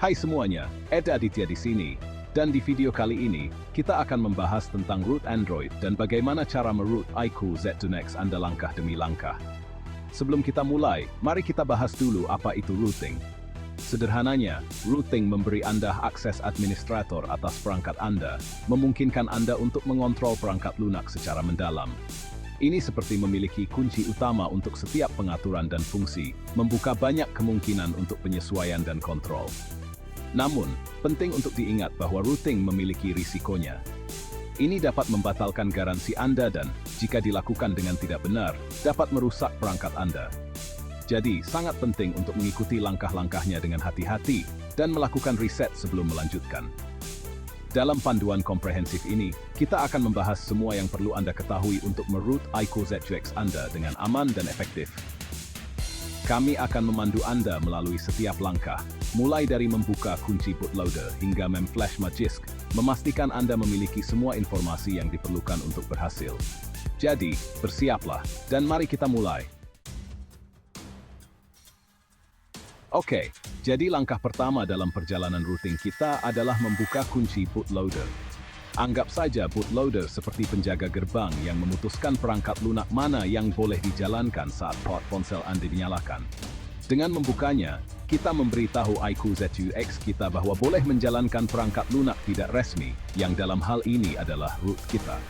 Hai semuanya, Ed Aditya di sini. Dan di video kali ini, kita akan membahas tentang root Android dan bagaimana cara meroot iQOO Z2 Next Anda langkah demi langkah. Sebelum kita mulai, mari kita bahas dulu apa itu rooting. Sederhananya, rooting memberi Anda akses administrator atas perangkat Anda, memungkinkan Anda untuk mengontrol perangkat lunak secara mendalam. Ini seperti memiliki kunci utama untuk setiap pengaturan dan fungsi, membuka banyak kemungkinan untuk penyesuaian dan kontrol. Namun, penting untuk diingat bahwa rooting memiliki risikonya. Ini dapat membatalkan garansi Anda dan, jika dilakukan dengan tidak benar, dapat merusak perangkat Anda. Jadi, sangat penting untuk mengikuti langkah-langkahnya dengan hati-hati dan melakukan riset sebelum melanjutkan. Dalam panduan komprehensif ini, kita akan membahas semua yang perlu Anda ketahui untuk meroot iQOO Z2X Anda dengan aman dan efektif. Kami akan memandu Anda melalui setiap langkah, mulai dari membuka kunci bootloader hingga memflash Magisk, memastikan Anda memiliki semua informasi yang diperlukan untuk berhasil. Jadi, bersiaplah, dan mari kita mulai. Oke, jadi langkah pertama dalam perjalanan rooting kita adalah membuka kunci bootloader. Anggap saja bootloader seperti penjaga gerbang yang memutuskan perangkat lunak mana yang boleh dijalankan saat port ponsel Anda dinyalakan. Dengan membukanya, kita memberitahu iQOO Z2X kita bahwa boleh menjalankan perangkat lunak tidak resmi, yang dalam hal ini adalah root kita.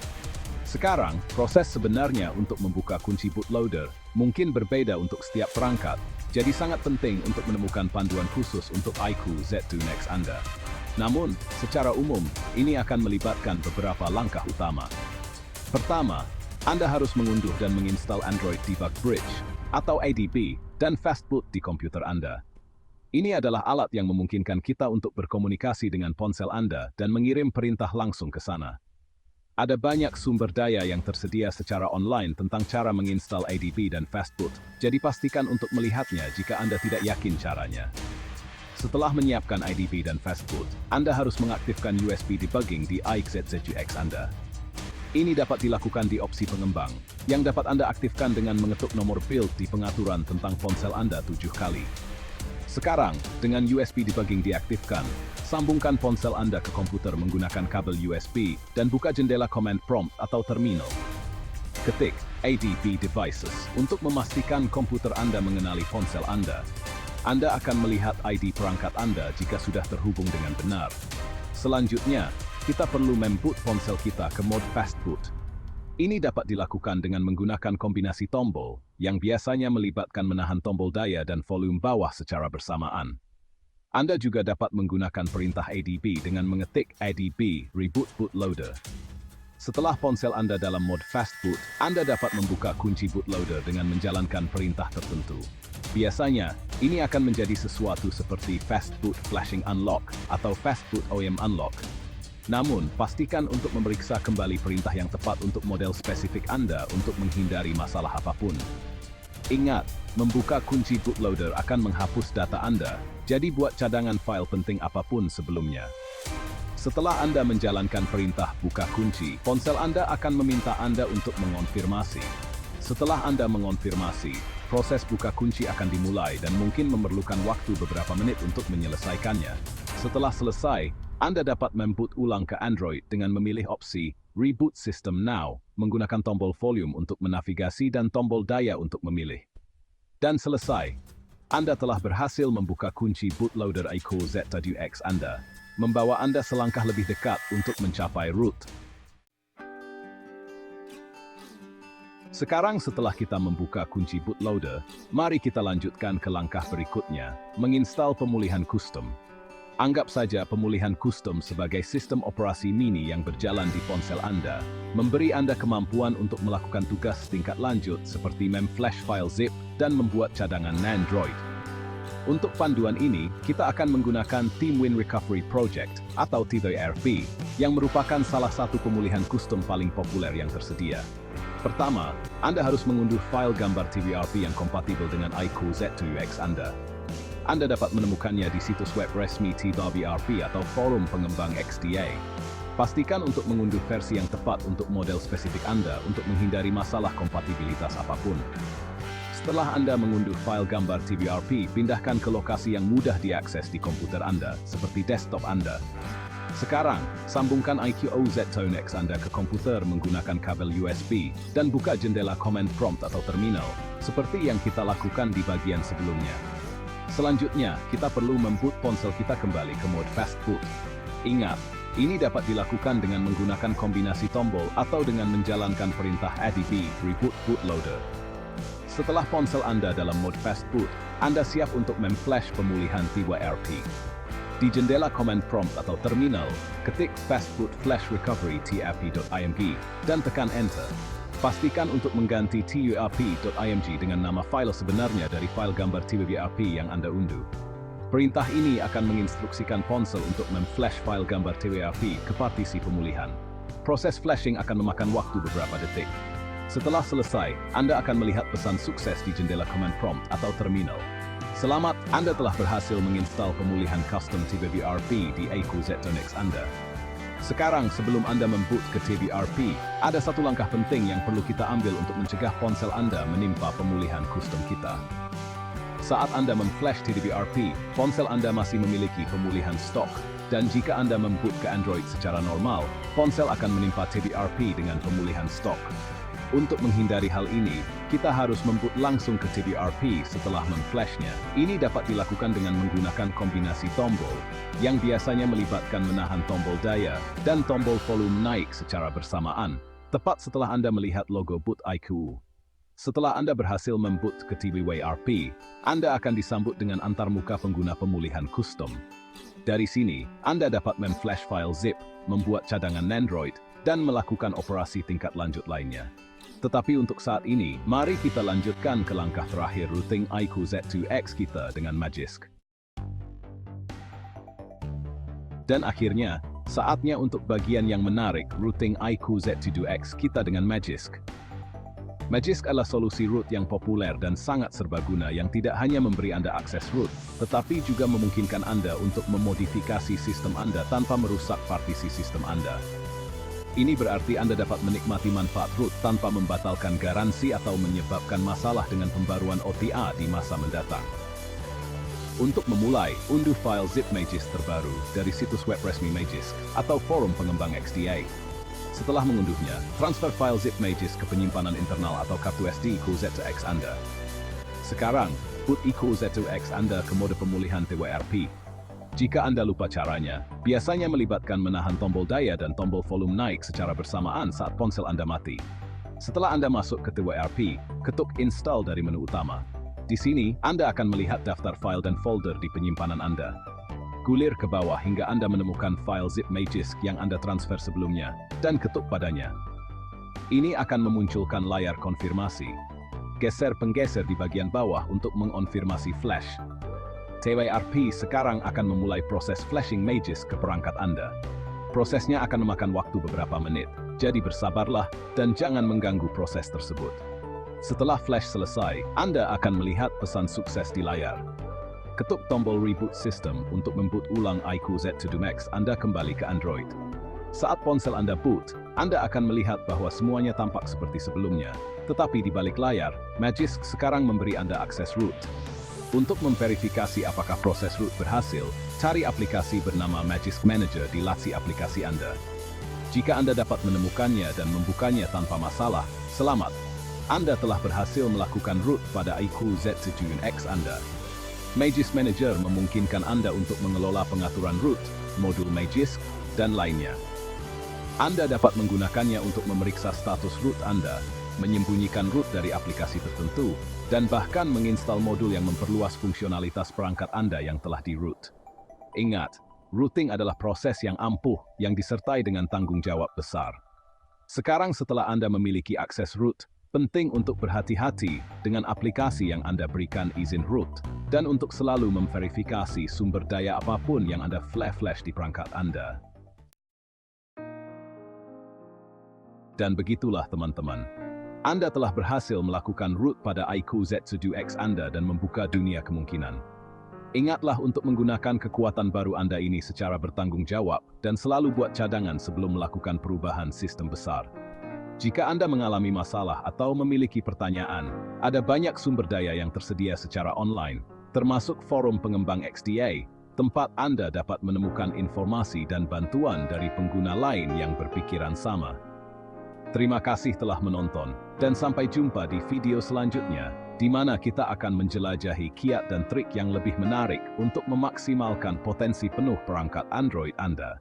Sekarang, proses sebenarnya untuk membuka kunci bootloader mungkin berbeda untuk setiap perangkat, jadi sangat penting untuk menemukan panduan khusus untuk iQOO Z2 Next Anda. Namun, secara umum, ini akan melibatkan beberapa langkah utama. Pertama, Anda harus mengunduh dan menginstal Android Debug Bridge, atau ADB, dan Fastboot di komputer Anda. Ini adalah alat yang memungkinkan kita untuk berkomunikasi dengan ponsel Anda dan mengirim perintah langsung ke sana. Ada banyak sumber daya yang tersedia secara online tentang cara menginstal ADB dan Fastboot, jadi pastikan untuk melihatnya jika Anda tidak yakin caranya. Setelah menyiapkan ADB dan Fastboot, Anda harus mengaktifkan USB debugging di iQOO Z2X Anda. Ini dapat dilakukan di opsi pengembang, yang dapat Anda aktifkan dengan mengetuk nomor build di pengaturan tentang ponsel Anda 7 kali. Sekarang, dengan USB debugging diaktifkan, sambungkan ponsel Anda ke komputer menggunakan kabel USB dan buka jendela command prompt atau terminal. Ketik ADB devices untuk memastikan komputer Anda mengenali ponsel Anda. Anda akan melihat ID perangkat Anda jika sudah terhubung dengan benar. Selanjutnya, kita perlu memboot ponsel kita ke mode Fastboot. Ini dapat dilakukan dengan menggunakan kombinasi tombol, yang biasanya melibatkan menahan tombol daya dan volume bawah secara bersamaan. Anda juga dapat menggunakan perintah ADB dengan mengetik ADB Reboot Bootloader. Setelah ponsel Anda dalam mode Fastboot, Anda dapat membuka kunci bootloader dengan menjalankan perintah tertentu. Biasanya, ini akan menjadi sesuatu seperti Fastboot Flashing Unlock atau Fastboot OEM Unlock. Namun, pastikan untuk memeriksa kembali perintah yang tepat untuk model spesifik Anda untuk menghindari masalah apapun. Ingat, membuka kunci bootloader akan menghapus data Anda, jadi buat cadangan file penting apapun sebelumnya. Setelah Anda menjalankan perintah buka kunci, ponsel Anda akan meminta Anda untuk mengonfirmasi. Setelah Anda mengonfirmasi, proses buka kunci akan dimulai dan mungkin memerlukan waktu beberapa menit untuk menyelesaikannya. Setelah selesai, Anda dapat memboot ulang ke Android dengan memilih opsi Reboot System Now, menggunakan tombol volume untuk menavigasi dan tombol daya untuk memilih. Dan selesai, Anda telah berhasil membuka kunci bootloader iQOO Z2X Anda, membawa Anda selangkah lebih dekat untuk mencapai root. Sekarang setelah kita membuka kunci bootloader, mari kita lanjutkan ke langkah berikutnya, menginstal pemulihan custom. Anggap saja pemulihan custom sebagai sistem operasi mini yang berjalan di ponsel Anda, memberi Anda kemampuan untuk melakukan tugas tingkat lanjut seperti memflash file zip dan membuat cadangan Nandroid. Untuk panduan ini, kita akan menggunakan TeamWin Recovery Project atau TWRP, yang merupakan salah satu pemulihan custom paling populer yang tersedia. Pertama, Anda harus mengunduh file gambar TWRP yang kompatibel dengan iQOO Z2X Anda. Anda dapat menemukannya di situs web resmi TWRP atau forum pengembang XDA. Pastikan untuk mengunduh versi yang tepat untuk model spesifik Anda untuk menghindari masalah kompatibilitas apapun. Setelah Anda mengunduh file gambar TVRP, pindahkan ke lokasi yang mudah diakses di komputer Anda, seperti desktop Anda. Sekarang, sambungkan iQOZ Tonex Anda ke komputer menggunakan kabel USB dan buka jendela command prompt atau terminal, seperti yang kita lakukan di bagian sebelumnya. Selanjutnya, kita perlu memboot ponsel kita kembali ke mode fast boot. Ingat, ini dapat dilakukan dengan menggunakan kombinasi tombol atau dengan menjalankan perintah adb reboot bootloader. Setelah ponsel Anda dalam mode fast boot, Anda siap untuk memflash pemulihan TWRP. Di jendela command prompt atau terminal, ketik fastboot flash recovery trp.img dan tekan enter. Pastikan untuk mengganti trp.img dengan nama file sebenarnya dari file gambar TWRP yang Anda unduh. Perintah ini akan menginstruksikan ponsel untuk memflash file gambar TWRP ke partisi pemulihan. Proses flashing akan memakan waktu beberapa detik. Setelah selesai, Anda akan melihat pesan sukses di jendela command prompt atau terminal. Selamat, Anda telah berhasil menginstal pemulihan custom TWRP di iQOZ Tonex Anda. Sekarang, sebelum Anda memboot ke TWRP, ada satu langkah penting yang perlu kita ambil untuk mencegah ponsel Anda menimpa pemulihan custom kita. Saat Anda memflash TWRP, ponsel Anda masih memiliki pemulihan stok, dan jika Anda memboot ke Android secara normal, ponsel akan menimpa TWRP dengan pemulihan stok. Untuk menghindari hal ini, kita harus memboot langsung ke TWRP setelah memflashnya. Ini dapat dilakukan dengan menggunakan kombinasi tombol, yang biasanya melibatkan menahan tombol daya dan tombol volume naik secara bersamaan, tepat setelah Anda melihat logo boot iQ. Setelah Anda berhasil memboot ke TWRP, Anda akan disambut dengan antarmuka pengguna pemulihan custom. Dari sini, Anda dapat memflash file zip, membuat cadangan Nandroid, dan melakukan operasi tingkat lanjut lainnya. Tetapi untuk saat ini, mari kita lanjutkan ke langkah terakhir routing iQOZ2X kita dengan Magisk. Dan akhirnya, saatnya untuk bagian yang menarik routing iQOZ2X kita dengan Magisk. Magisk adalah solusi root yang populer dan sangat serbaguna yang tidak hanya memberi Anda akses root, tetapi juga memungkinkan Anda untuk memodifikasi sistem Anda tanpa merusak partisi sistem Anda. Ini berarti Anda dapat menikmati manfaat root tanpa membatalkan garansi atau menyebabkan masalah dengan pembaruan OTA di masa mendatang. Untuk memulai, unduh file zip Magisk terbaru dari situs web resmi Magisk atau forum pengembang XDA. Setelah mengunduhnya, transfer file zip Magisk ke penyimpanan internal atau kartu SD iQOZ2X Anda. Sekarang, boot iQOZ2X Anda ke mode pemulihan TWRP. Jika Anda lupa caranya, biasanya melibatkan menahan tombol daya dan tombol volume naik secara bersamaan saat ponsel Anda mati. Setelah Anda masuk ke TWRP, ketuk install dari menu utama. Di sini, Anda akan melihat daftar file dan folder di penyimpanan Anda. Gulir ke bawah hingga Anda menemukan file zip Magisk yang Anda transfer sebelumnya, dan ketuk padanya. Ini akan memunculkan layar konfirmasi. Geser penggeser di bagian bawah untuk mengonfirmasi flash. TWRP sekarang akan memulai proses flashing Magisk ke perangkat Anda. Prosesnya akan memakan waktu beberapa menit, jadi bersabarlah dan jangan mengganggu proses tersebut. Setelah flash selesai, Anda akan melihat pesan sukses di layar. Ketuk tombol Reboot System untuk memboot ulang iQOZ2X Anda kembali ke Android. Saat ponsel Anda boot, Anda akan melihat bahwa semuanya tampak seperti sebelumnya. Tetapi di balik layar, Magisk sekarang memberi Anda akses root. Untuk memverifikasi apakah proses root berhasil, cari aplikasi bernama Magisk Manager di laci aplikasi Anda. Jika Anda dapat menemukannya dan membukanya tanpa masalah, selamat. Anda telah berhasil melakukan root pada iQOZ2X Anda. Magisk Manager memungkinkan Anda untuk mengelola pengaturan root, modul Magisk, dan lainnya. Anda dapat menggunakannya untuk memeriksa status root Anda, menyembunyikan root dari aplikasi tertentu, dan bahkan menginstal modul yang memperluas fungsionalitas perangkat Anda yang telah di-root. Ingat, rooting adalah proses yang ampuh yang disertai dengan tanggung jawab besar. Sekarang setelah Anda memiliki akses root, penting untuk berhati-hati dengan aplikasi yang Anda berikan izin root, dan untuk selalu memverifikasi sumber daya apapun yang Anda flash di perangkat Anda. Dan begitulah teman-teman. Anda telah berhasil melakukan root pada iQOZ2X Anda dan membuka dunia kemungkinan. Ingatlah untuk menggunakan kekuatan baru Anda ini secara bertanggung jawab dan selalu buat cadangan sebelum melakukan perubahan sistem besar. Jika Anda mengalami masalah atau memiliki pertanyaan, ada banyak sumber daya yang tersedia secara online, termasuk forum pengembang XDA, tempat Anda dapat menemukan informasi dan bantuan dari pengguna lain yang berpikiran sama. Terima kasih telah menonton, dan sampai jumpa di video selanjutnya, di mana kita akan menjelajahi kiat dan trik yang lebih menarik untuk memaksimalkan potensi penuh perangkat Android Anda.